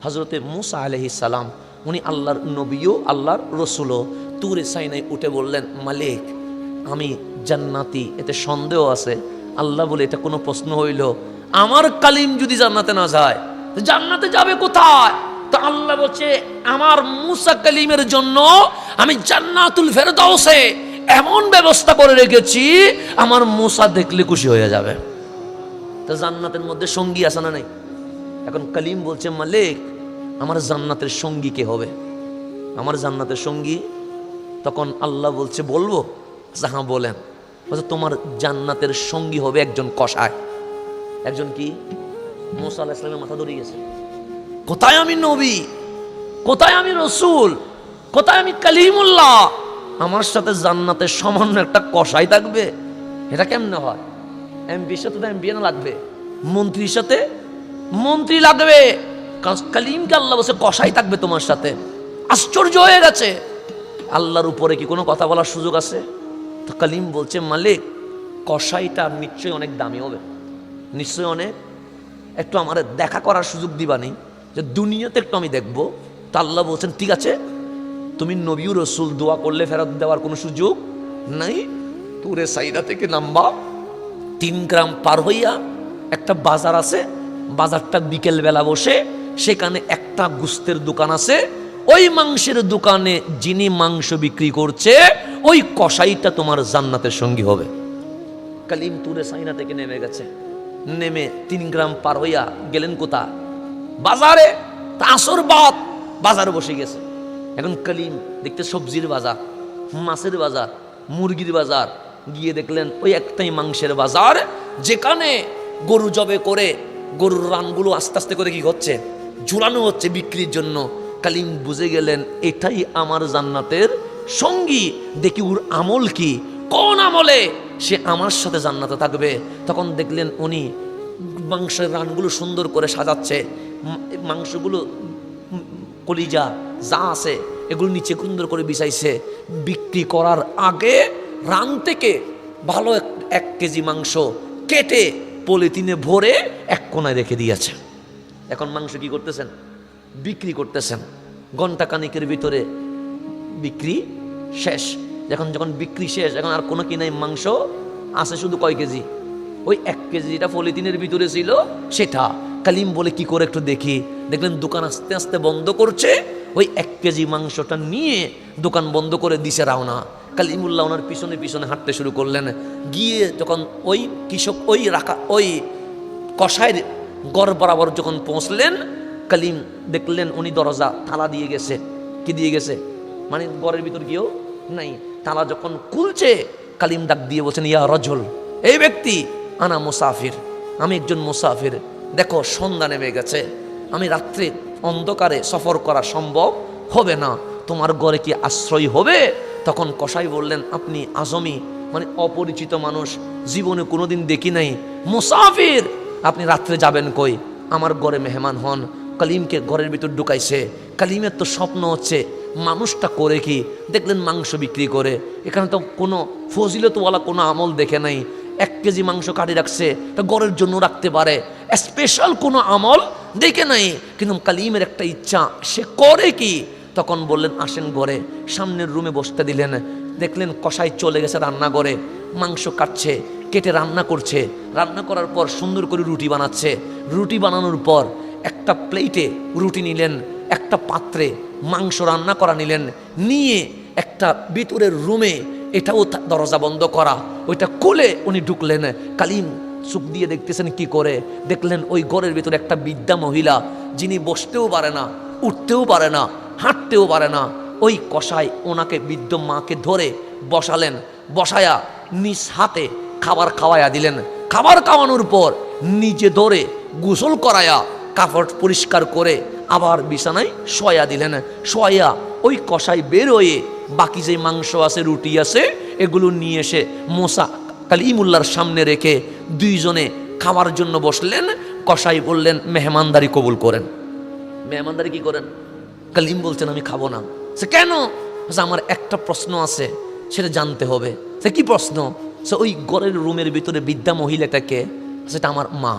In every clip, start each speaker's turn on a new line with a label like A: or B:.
A: হযরতে মুসা আলাইহিস সালাম উনি আল্লাহর নবীও আল্লাহর রসুলও তুরে সাইনায় উঠে বললেন, মালিক আমি জান্নাতি, এতে সন্দেহ আছে। আল্লাহ বলে, এটা কোনো প্রশ্ন হইল? আমার কালিম যদি জান্নাতে না যায় জান্নাতে যাবে কোথায়? তো আল্লাহ বলছে, আমার মুসা কালিমের জন্য আমি জান্নাতুল ফেরদাউসে এমন ব্যবস্থা করে রেখেছি, আমার মুসা দেখলে খুশি হয়ে যাবে। তো জান্নাতের মধ্যে সঙ্গী আছে না নাই? এখন কালিম বলছে, মালিক আমার জান্নাতের সঙ্গী কে হবে? আমার জান্নাতের সঙ্গী? তখন আল্লাহ বলছে, বলবো? হ্যাঁ বলেন। বলছে, তোমার জান্নাতের সঙ্গী হবে একজন কসাই। একজন কি? মুসা আলাইহিস সালামের মাথা ধরে গেছে। কোথায় আমি নবী, কোথায় আমি রসুল, কোথায় আমি কালিমুল্লাহ, আমার সাথে জান্নাতের সামান্য একটা কসাই থাকবে? এটা কেমনে হয়? এমপির সাথে তো এমপি না লাগবে, মন্ত্রীর সাথে মন্ত্রী লাগবে, কালিমকে আল্লাহ বলছে কসাই থাকবে তোমার সাথে। আশ্চর্য হয়ে গেছে, আল্লাহর উপরে কি কোনো কথা বলার সুযোগ আছে? তো কালিম বলছে, মালিক কসাইটা নিশ্চয়ই অনেক দামি হবে, নিশ্চয়ই অনেক, একটু আমার দেখা করার সুযোগ দিবানি, যে দুনিয়াতে একটু আমি দেখবো। তো আল্লাহ বলছেন, ঠিক আছে, তুমি নবী ও রসুল, দোয়া করলে ফেরত দেওয়ার কোনো সুযোগ নাই। তুরে সাইদা থেকে নামবা, 3 গ্রাম পার হইয়া একটা বাজার আছে, বাজারটা বিকেল বেলা বসে, সেখানে একটা গোস্তের দোকান আছে। ওই মাংসের দোকানে যিনি মাংস বিক্রি করছে, ওই কসাইটা তোমার জান্নাতের সঙ্গী হবে। কালিম তুরে সাইনা থেকে নেমে গেছে, নেমে 3 গ্রাম পার হইয়া গেলেন কোথা? বাজারে। আসর বাদ বাজারে বসে গেছে। এখন কালিম দেখতে সবজির বাজার, মাছের বাজার, মুরগির বাজার, গিয়ে দেখলেন ওই একটাই মাংসের বাজার, যেখানে গরু জবে করে গরুর রানগুলো আস্তে আস্তে করে কি হচ্ছে, ঝুলানো হচ্ছে বিক্রির জন্য। কালিম বুঝে গেলেন এটাই আমার জান্নাতের সঙ্গী। দেখি ওর আমল কি, কোন আমলে সে আমার সাথে জান্নাতে থাকবে। তখন দেখলেন উনি মাংসের রানগুলো সুন্দর করে সাজাচ্ছে, মাংসগুলো কলিজা যা আছে এগুলো নিচে সুন্দর করে বিছাইছে। বিক্রি করার আগে রান থেকে ভালো 1 কেজি মাংস কেটে পলিথিনে ভরে এক কোনায় রেখে দিয়েছে। এখন মাংস কি করতেছেন? বিক্রি করতেছেন। ঘন্টা খানিকের ভিতরে বিক্রি শেষ। যখন বিক্রি শেষ, এখন আর কোনো কি নাই, মাংস আছে শুধু কয় কেজি? ওই 1 কেজি যেটা পলিথিনের ভিতরে ছিল সেটা। কালিম বলে, কি করে একটু দেখি। দেখলেন দোকান আস্তে আস্তে বন্ধ করছে, ওই 1 কেজি মাংসটা নিয়ে দোকান বন্ধ করে দিছে রওনা। কালিমুল্লাহ ওনার পিছনে পিছনে হাঁটতে শুরু করলেন। গিয়ে যখন ওই কৃষক ওই কসাইয়ের গড় বরাবর যখন পৌঁছলেন, কালিম দেখলেন উনি দরজা তালা দিয়ে গেছে। কি দিয়ে গেছে? মানে ঘরের ভিতর কেউ নাই। তালা যখন খুলছে, কালিম ডাক দিয়ে বলছেন, ইয়া রজল, এই ব্যক্তি, আনা মুসাফির, আমি একজন মুসাফির। দেখো সন্ধ্যা নেমে গেছে, আমি রাত্রে অন্ধকারে সফর করা সম্ভব হবে না, তোমার ঘরে কি আশ্রয় হবে? তখন কসাই বললেন, আপনি আজমি, মানে অপরিচিত মানুষ, জীবনে কোনোদিন দেখি নাই, মুসাফির, আপনি রাত্রে যাবেন কই? আমার ঘরে মেহমান হন। কালিমকে ঘরের ভিতর ঢুকাইছে। কালিমের তো স্বপ্ন হচ্ছে মানুষটা করে কি, দেখলেন মাংস বিক্রি করে। এখানে তো কোনো ফজিলতওয়ালা কোনো আমল দেখে নাই। 1 কেজি মাংস কাটি রাখছে, তা ঘরের জন্য রাখতে পারে, স্পেশাল কোনো আমল দেখে নাই। কিন্তু কালিমের একটা ইচ্ছা, সে করে কি? তখন বললেন, আসেন ঘরে। সামনের রুমে বসতে দিলেন। দেখলেন কসাই চলে গেছে রান্নাঘরে, মাংস কাটছে, কেটে রান্না করছে। রান্না করার পর সুন্দর করে রুটি বানাচ্ছে। রুটি বানানোর পর একটা প্লেটে রুটি নিলেন, একটা পাত্রে মাংস রান্না করা নিলেন, নিয়ে একটা ভিতরের রুমে, এটাও দরজা বন্ধ করা, ওইটা খুলে উনি ঢুকলেন। কালিম চোখ দিয়ে দেখতেছেন কি করে। দেখলেন ওই ঘরের ভিতরে একটা বৃদ্ধা মহিলা, যিনি বসতেও পারে না, উঠতেও পারে না, হাঁটতেও পারে না। ওই কসাই ওনাকে বৃদ্ধ মাকে ধরে বসালেন, বসায়া নিজ হাতে খাবার খাওয়াইয়া দিলেন। খাবার খাওয়ানোর পর নিজে ধরে গোসল করায়া কাপড় পরিষ্কার করে আবার বিছানায় শোয়া দিলেন। শোয়া ওই কসাই বের হয়ে বাকি যে মাংস আছে, রুটি আছে, এগুলো নিয়ে এসে মুসা কালিমুল্লাহর সামনে রেখে দুইজনে খাওয়ার জন্য বসলেন। কসাই বললেন, মেহমানদারি কবুল করেন। মেহমানদারি কি করেন? কালিম বলছেন, আমি খাবো না। সে কেন? আমার একটা প্রশ্ন আছে, সেটা জানতে হবে। সে কি প্রশ্ন? সে ওই ঘরের রুমের ভিতরে বৃদ্ধা মহিলাটাকে, সেটা আমার মা,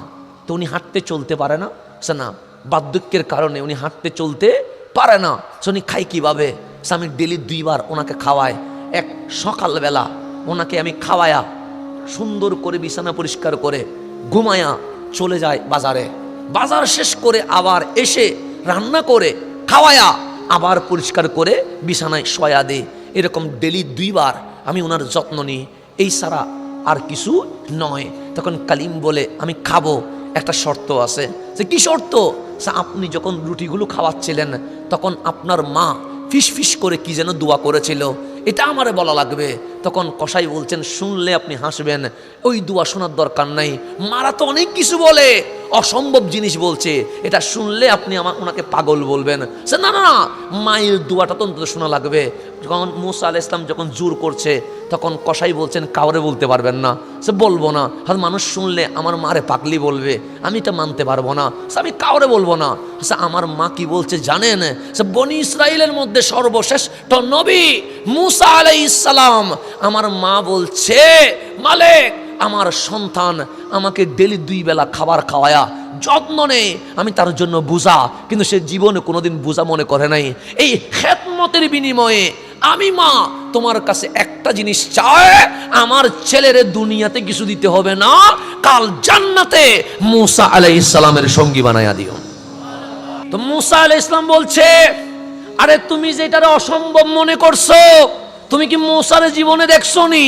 A: তো উনি হাঁটতে চলতে পারে না। সে না, বার্ধক্যের কারণে উনি হাঁটতে চলতে পারে না। উনি খাই কিভাবে? আমি ডেলি 2 বার ওনাকে খাওয়াই। এক সকালবেলা ওনাকে আমি খাওয়ায়া সুন্দর করে বিছানা পরিষ্কার করে ঘুমায়া চলে যায় বাজারে। বাজার শেষ করে আবার এসে রান্না করে খাওয়ায়া আবার পরিষ্কার করে বিছানায় শোয়া দেয়। এরকম ডেলি 2 বার আমি ওনার যত্ন নিই, এই ছাড়া আর কিছু নয়। তখন কালিম বলে, আমি খাবো, একটা শর্ত আছে। যে কি শর্ত? আপনি যখন রুটিগুলো খাওয়াচ্ছিলেন তখন আপনার মা ফিস ফিস করে কি যেন দোয়া করেছিল, এটা আমারে বলা লাগবে। তখন কসাই বলছেন, শুনলে আপনি হাসবেন, ওই দোয়া শোনার দরকার নাই, মারা তো অনেক কিছু বলে, অসম্ভব জিনিস বলছে, এটা শুনলে আপনি ওনাকে পাগল বলবেন। না না, মায়ের দোয়াটা তো অন্তত শোনা লাগবে। যখন মুসা আলাইহিস সালাম যখন জোর করছে তখন কসাই বলছেন, কাউরে বলতে পারবেন না। সে বলবো না, হয়তো মানুষ শুনলে আমার মারে পাগলি বলবে, আমি এটা মানতে পারবো না, আমি কাউরে বলবো না। আমার মা কি বলছে জানেন? বনি ইসরাইলের মধ্যে সর্বশ্রেষ্ঠ নবী মুসা আলাইহিস সালাম। আমার মা বলছে, মালিক আমার সন্তান আমাকে ডেলি 2 বেলা খাবার খাওয়ায়া যত্ন নেই, আমি তার জন্য বুঝা, কিন্তু সে জীবনে কোনোদিন বুঝা মনে করে নাই। এই খেদমতের বিনিময়ে আমি মা তোমার কাছে একটা জিনিস চাই, আমার ছেলের দুনিয়াতে কিছু দিতে হবে না, কাল জান্নাতে মুসা আলাইহিস সালামের সঙ্গী বানায়া দিও। তো মুসা আলাইহিস সালাম বলছে, আরে তুমি যেটারে অসম্ভব মনে করছো, তুমি কি মুসার জীবনে দেখছো নি?